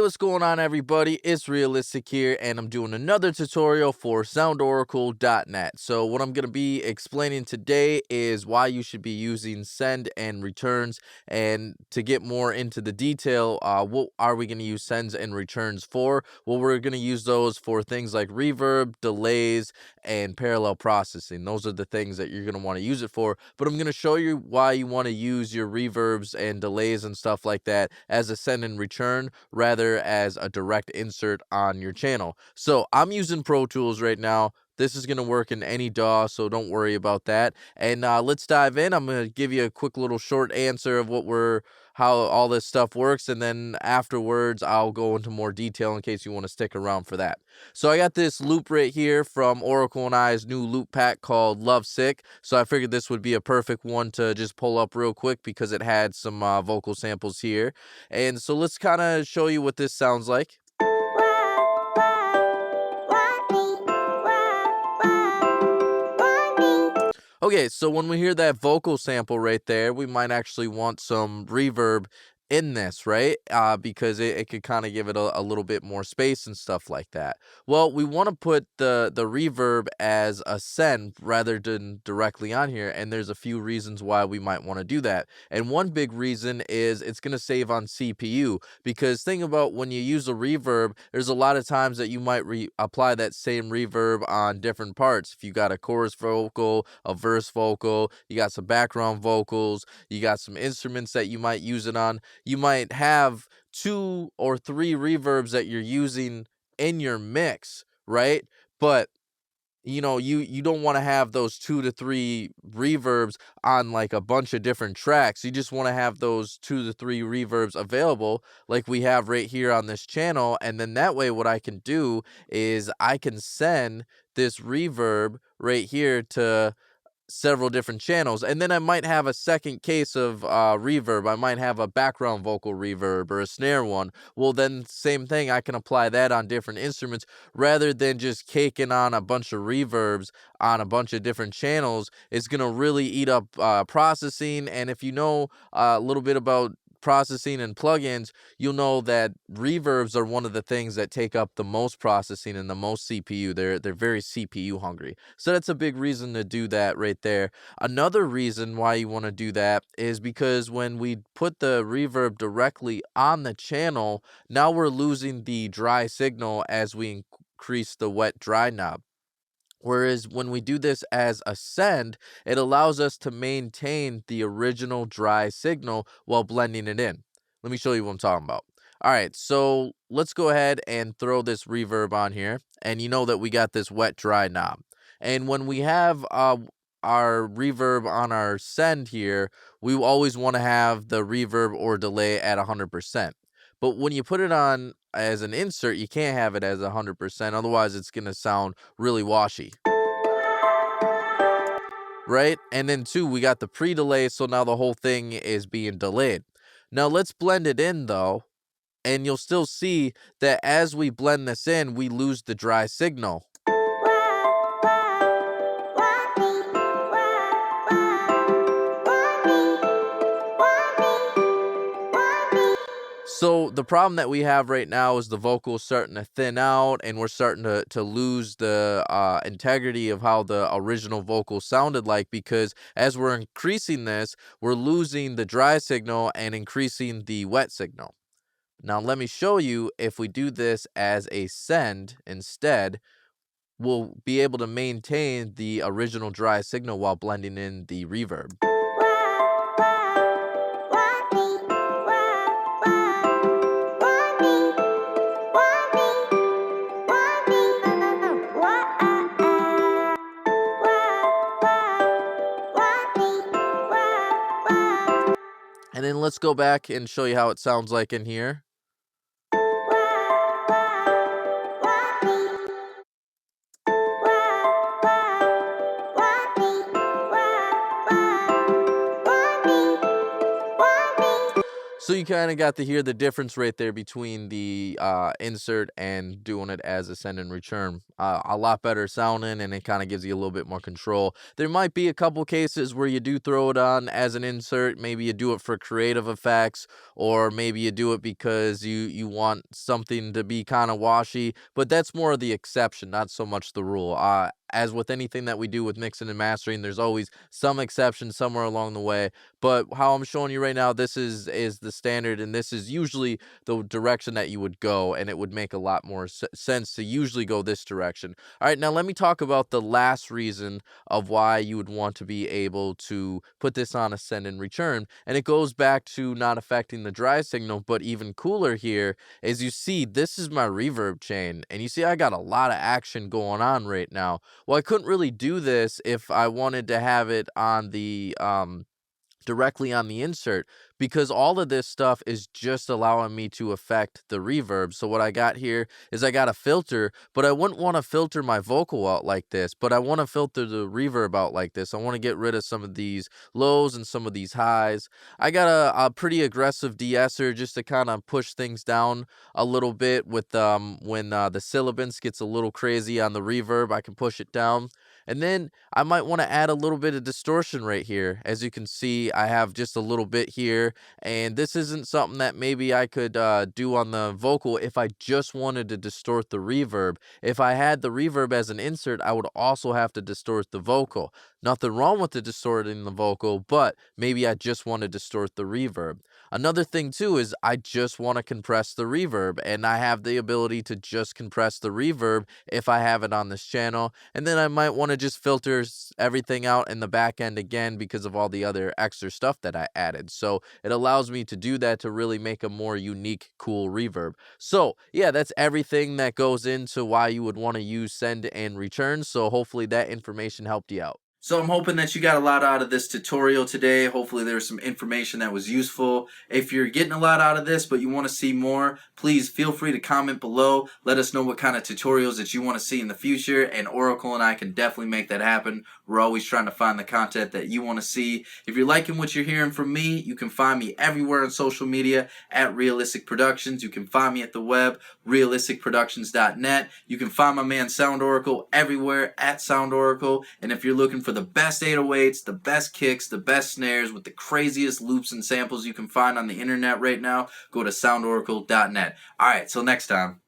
What's going on, everybody? It's Realistic here, and I'm doing another tutorial for SoundOracle.net. So what I'm going to be explaining today is why you should be using send and returns. And to get more into the detail, what are we going to use sends and returns for? Well, we're going to use those for things like reverb, delays, and parallel processing. Those are the things that you're going to want to use it for. But I'm going to show you why you want to use your reverbs and delays and stuff like that as a send and return rather as a direct insert on your channel. So I'm using Pro Tools right now. This is going to work in any DAW, so don't worry about that. And let's dive in. I'm going to give you a quick little short answer of how all this stuff works, and then afterwards I'll go into more detail in case you want to stick around for that. So I got this loop right here from Oracle and I's new loop pack called Love Sick. So I figured this would be a perfect one to just pull up real quick because it had some vocal samples here. And so let's kind of show you what this sounds like. Okay, so when we hear that vocal sample right there, we might actually want some reverb in this, right? Because it could kind of give it a little bit more space and stuff like that. Well, we want to put the reverb as a send rather than directly on here, and there's a few reasons why we might want to do that. And one big reason is it's going to save on CPU, because think about when you use a reverb, there's a lot of times that you might apply that same reverb on different parts. If you got a chorus vocal, a verse vocal, you got some background vocals, you got some instruments that you might use it on. You might have 2 or 3 reverbs that you're using in your mix, right? But you know, you don't want to have those 2 to 3 reverbs on like a bunch of different tracks. You just want to have those 2 to 3 reverbs available like we have right here on this channel. And then that way what I can do is I can send this reverb right here to several different channels, and then I might have a second case of reverb. I might have a background vocal reverb or a snare one. Well, then same thing, I can apply that on different instruments rather than just caking on a bunch of reverbs on a bunch of different channels. It's gonna really eat up processing. And if you know a little bit about processing and plugins, you'll know that reverbs are one of the things that take up the most processing and the most CPU. They're very CPU hungry. So that's a big reason to do that right there. Another reason why you want to do that is because when we put the reverb directly on the channel, now we're losing the dry signal as we increase the wet dry knob. Whereas when we do this as a send, it allows us to maintain the original dry signal while blending it in. Let me show you what I'm talking about. All right, so let's go ahead and throw this reverb on here. And you know that we got this wet dry knob. And when we have our reverb on our send here, we always want to have the reverb or delay at 100%. But when you put it on as an insert, you can't have it as 100%. Otherwise, it's going to sound really washy. Right? And then 2, we got the pre-delay, so now the whole thing is being delayed. Now, let's blend it in, though, and you'll still see that as we blend this in, we lose the dry signal. So the problem that we have right now is the vocal is starting to thin out, and we're starting to lose the integrity of how the original vocal sounded like, because as we're increasing this, we're losing the dry signal and increasing the wet signal. Now let me show you, if we do this as a send instead, we'll be able to maintain the original dry signal while blending in the reverb. And then let's go back and show you how it sounds like in here. So you kind of got to hear the difference right there between the insert and doing it as a send and return. A lot better sounding, and it kind of gives you a little bit more control. There might be a couple cases where you do throw it on as an insert. Maybe you do it for creative effects, or maybe you do it because you want something to be kind of washy. But that's more of the exception, not so much the rule. As with anything that we do with mixing and mastering, there's always some exception somewhere along the way. But how I'm showing you right now, this is the standard, and this is usually the direction that you would go, and it would make a lot more sense to usually go this direction. All right, now let me talk about the last reason of why you would want to be able to put this on a send and return, and it goes back to not affecting the dry signal. But even cooler here is, you see, this is my reverb chain, and you see I got a lot of action going on right now. Well, I couldn't really do this if I wanted to have it on the directly on the insert, because all of this stuff is just allowing me to affect the reverb. So what I got here is I got a filter, but I wouldn't want to filter my vocal out like this, but I want to filter the reverb out like this. I want to get rid of some of these lows and some of these highs. I got a pretty aggressive de-esser just to kind of push things down a little bit with when the syllabants gets a little crazy on the reverb, I can push it down. And then I might want to add a little bit of distortion right here. As you can see, I have just a little bit here, and this isn't something that maybe I could do on the vocal if I just wanted to distort the reverb. If I had the reverb as an insert, I would also have to distort the vocal. Nothing wrong with the distorting the vocal, but maybe I just want to distort the reverb. Another thing too is I just want to compress the reverb, and I have the ability to just compress the reverb if I have it on this channel. And then I might want to just filter everything out in the back end again because of all the other extra stuff that I added. So it allows me to do that to really make a more unique, cool reverb. So yeah, that's everything that goes into why you would want to use send and return. So hopefully that information helped you out. So I'm hoping that you got a lot out of this tutorial today. Hopefully there's some information that was useful. If you're getting a lot out of this but you want to see more, please feel free to comment below. Let us know what kind of tutorials that you want to see in the future, and Oracle and I can definitely make that happen. We're always trying to find the content that you want to see. If you're liking what you're hearing from me, you can find me everywhere on social media at Realistic Productions. You can find me at the web, realisticproductions.net. You can find my man SoundOracle everywhere at SoundOracle. And if you're looking for the best 808s, the best kicks, the best snares with the craziest loops and samples you can find on the internet right now, go to soundoracle.net. All right, till next time.